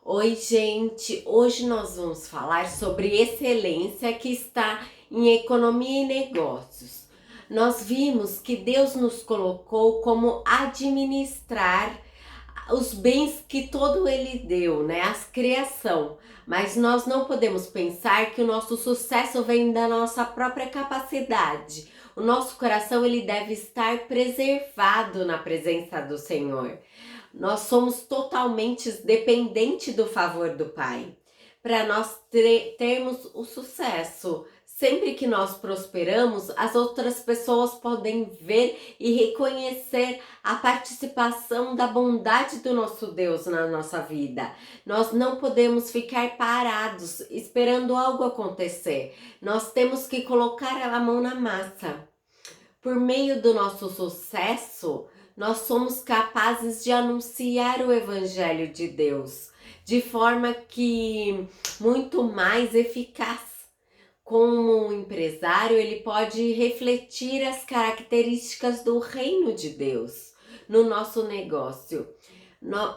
Oi, gente! Hoje nós vamos falar sobre excelência que está em economia e negócios. Nós vimos que Deus nos colocou como administrar os bens que todo ele deu, né? As criação. Mas nós não podemos pensar que o nosso sucesso vem da nossa própria capacidade. O nosso coração ele deve estar preservado na presença do Senhor. Nós somos totalmente dependentes do favor do Pai para nós termos o sucesso. Sempre que nós prosperamos, as outras pessoas podem ver e reconhecer a participação da bondade do nosso Deus na nossa vida. Nós não podemos ficar parados esperando algo acontecer. Nós temos que colocar a mão na massa. Por meio do nosso sucesso, nós somos capazes de anunciar o Evangelho de Deus de forma que muito mais eficaz. Como um empresário, ele pode refletir as características do reino de Deus no nosso negócio.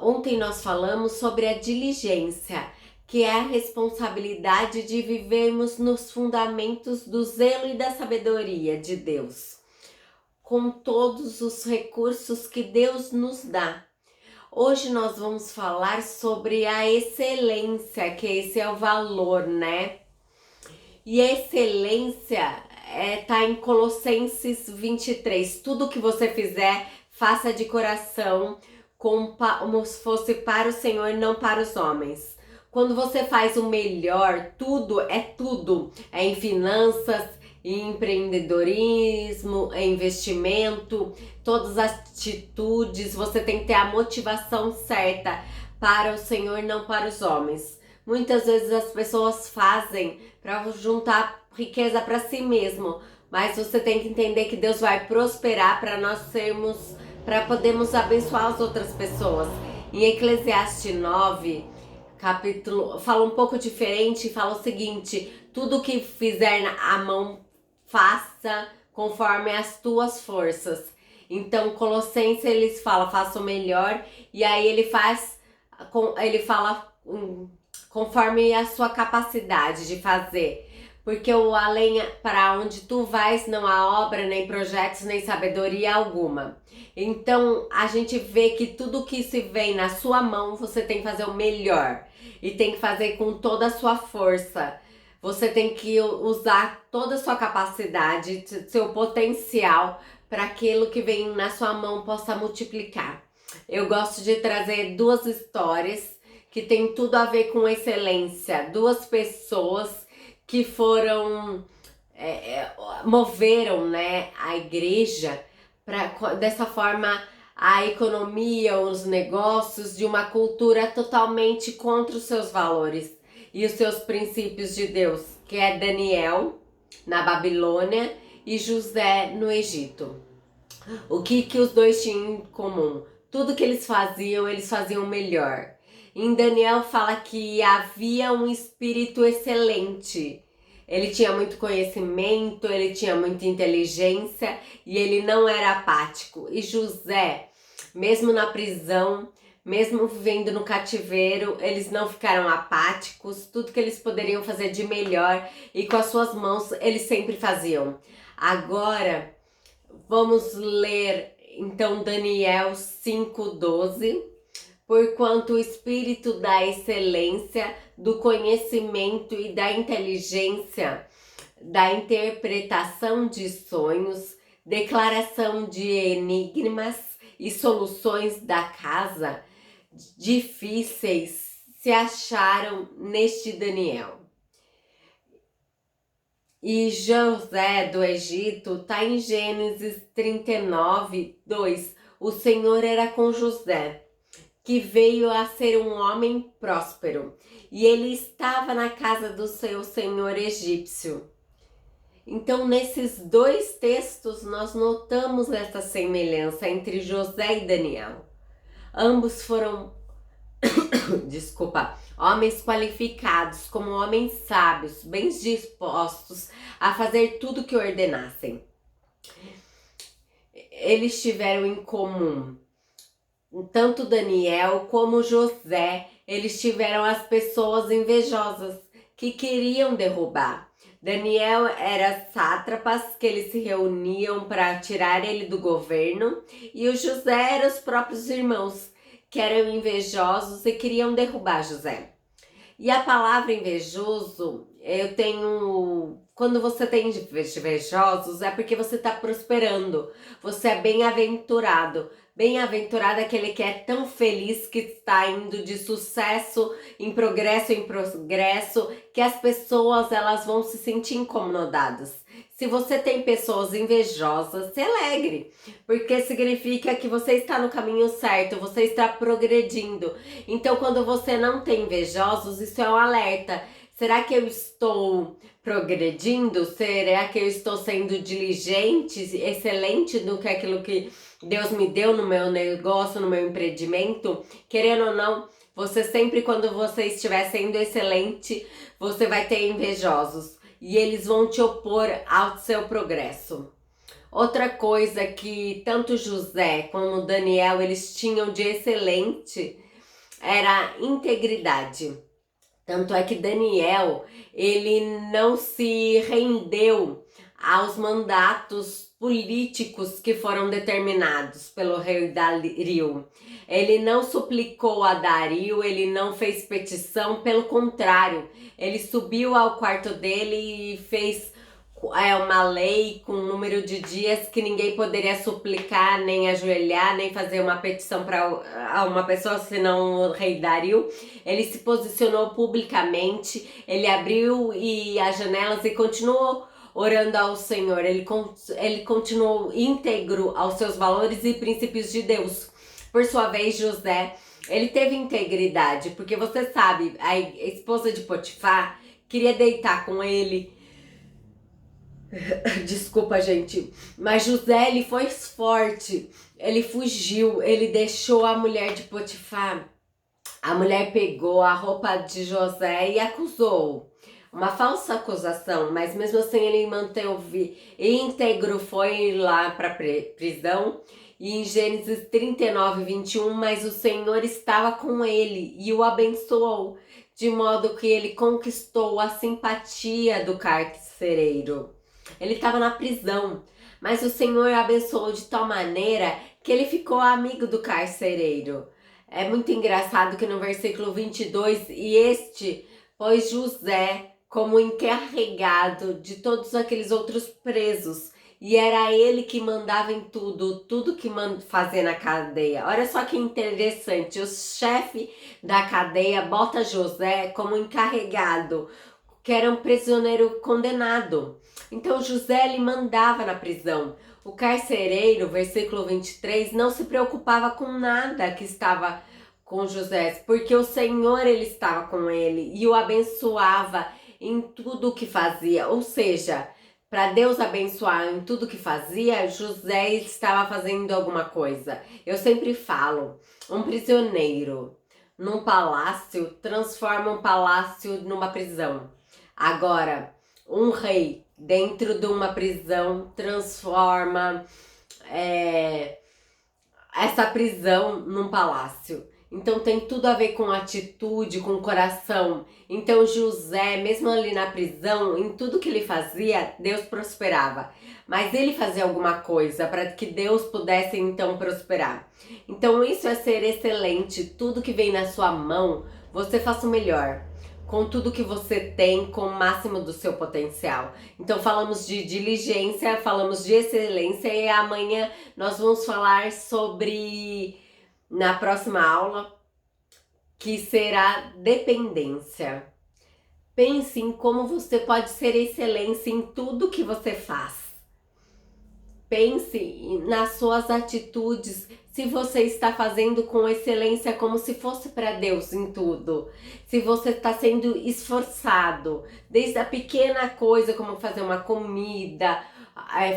Ontem nós falamos sobre a diligência, que é a responsabilidade de vivermos nos fundamentos do zelo e da sabedoria de Deus, com todos os recursos que Deus nos dá. Hoje nós vamos falar sobre a excelência, que esse é o valor, né? E a excelência tá em Colossenses 23. Tudo que você fizer, faça de coração, como se fosse para o Senhor e não para os homens. Quando você faz o melhor, tudo. É em finanças, em empreendedorismo, em investimento, todas as atitudes. Você tem que ter a motivação certa para o Senhor e não para os homens. Muitas vezes as pessoas fazem para juntar riqueza para si mesmo, mas você tem que entender que Deus vai prosperar para podermos abençoar as outras pessoas. Em Eclesiastes 9, capítulo, fala um pouco diferente, fala o seguinte: tudo que fizer a mão, faça conforme as tuas forças. Então, Colossenses eles falam, faça o melhor, e aí ele fala conforme a sua capacidade de fazer. Porque o além para onde tu vais não há obra, nem projetos, nem sabedoria alguma. Então a gente vê que tudo que se vem na sua mão, você tem que fazer o melhor. E tem que fazer com toda a sua força. Você tem que usar toda a sua capacidade, seu potencial, para aquilo que vem na sua mão possa multiplicar. Eu gosto de trazer duas histórias que tem tudo a ver com excelência. Duas pessoas que moveram, né, a igreja dessa forma a economia, os negócios de uma cultura totalmente contra os seus valores e os seus princípios de Deus, que é Daniel na Babilônia e José no Egito. O que os dois tinham em comum? Tudo que eles faziam melhor. Em Daniel fala que havia um espírito excelente. Ele tinha muito conhecimento, ele tinha muita inteligência e ele não era apático. E José, mesmo na prisão, mesmo vivendo no cativeiro, eles não ficaram apáticos. Tudo que eles poderiam fazer de melhor e com as suas mãos, eles sempre faziam. Agora, vamos ler então Daniel 5:12. Porquanto o espírito da excelência, do conhecimento e da inteligência, da interpretação de sonhos, declaração de enigmas e soluções da casa difíceis se acharam neste Daniel. E José do Egito está em Gênesis 39:2. O Senhor era com José, que veio a ser um homem próspero, e ele estava na casa do seu senhor egípcio. Então, nesses dois textos, nós notamos essa semelhança entre José e Daniel. Ambos foram, homens qualificados, como homens sábios, bem dispostos a fazer tudo o que ordenassem. Eles tiveram em comum tanto Daniel como José eles tiveram as pessoas invejosas que queriam derrubar. Daniel era sátrapas que eles se reuniam para tirar ele do governo, e o José eram os próprios irmãos que eram invejosos e queriam derrubar José. E a palavra invejoso, eu tenho... Quando você tem invejosos, é porque você está prosperando. Você é bem-aventurado. Bem-aventurado é aquele que é tão feliz, que está indo de sucesso em progresso, que as pessoas elas vão se sentir incomodadas. Se você tem pessoas invejosas, se alegre, porque significa que você está no caminho certo, você está progredindo. Então, quando você não tem invejosos, isso é um alerta. Será que eu estou progredindo? Será que eu estou sendo diligente, excelente no que aquilo que Deus me deu no meu negócio, no meu empreendimento? Querendo ou não, você sempre, quando você estiver sendo excelente, você vai ter invejosos e eles vão te opor ao seu progresso. Outra coisa que tanto José como Daniel eles tinham de excelente era integridade. Tanto é que Daniel, ele não se rendeu aos mandatos políticos que foram determinados pelo rei Dario. Ele não suplicou a Dario, ele não fez petição, pelo contrário, ele subiu ao quarto dele e fez uma lei com um número de dias que ninguém poderia suplicar, nem ajoelhar, nem fazer uma petição para uma pessoa, senão o rei Dario. Ele se posicionou publicamente, ele abriu as janelas e continuou orando ao Senhor. Ele continuou íntegro aos seus valores e princípios de Deus. Por sua vez, José, ele teve integridade, porque você sabe, a esposa de Potifar queria deitar com ele. Desculpa, gente, mas José, ele foi forte, ele fugiu, ele deixou a mulher de Potifar. A mulher pegou a roupa de José e acusou. Uma falsa acusação, mas mesmo assim ele manteve íntegro, foi lá para prisão. E em Gênesis 39, 21, mas o Senhor estava com ele e o abençoou, de modo que ele conquistou a simpatia do carcereiro. Ele estava na prisão, mas o Senhor abençoou de tal maneira que ele ficou amigo do carcereiro. É muito engraçado que no versículo 22, e este pôs José como encarregado de todos aqueles outros presos, e era ele que mandava em tudo que fazia na cadeia. Olha só que interessante, o chefe da cadeia bota José como encarregado, que era um prisioneiro condenado. Então José lhe mandava na prisão. O carcereiro, versículo 23, não se preocupava com nada que estava com José, porque o Senhor ele estava com ele e o abençoava em tudo o que fazia. Ou seja, para Deus abençoar em tudo que fazia, José estava fazendo alguma coisa. Eu sempre falo, um prisioneiro num palácio transforma um palácio numa prisão. Agora, um rei dentro de uma prisão transforma essa prisão num palácio. Então tem tudo a ver com atitude, com coração. Então José, mesmo ali na prisão, em tudo que ele fazia, Deus prosperava. Mas ele fazia alguma coisa para que Deus pudesse então prosperar. Então isso é ser excelente. Tudo que vem na sua mão, você faça o melhor. Com tudo que você tem, com o máximo do seu potencial. Então falamos de diligência, falamos de excelência, e amanhã nós vamos falar sobre, na próxima aula, que será dependência. Pense em como você pode ser excelência em tudo que você faz. Pense nas suas atitudes, se você está fazendo com excelência como se fosse para Deus em tudo. Se você está sendo esforçado, desde a pequena coisa como fazer uma comida,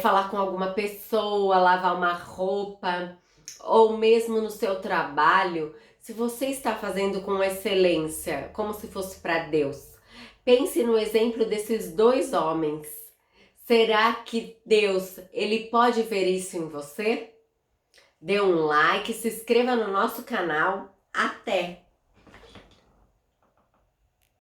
falar com alguma pessoa, lavar uma roupa, ou mesmo no seu trabalho, se você está fazendo com excelência, como se fosse para Deus. Pense no exemplo desses dois homens. Será que Deus, ele pode ver isso em você? Dê um like, se inscreva no nosso canal. Até!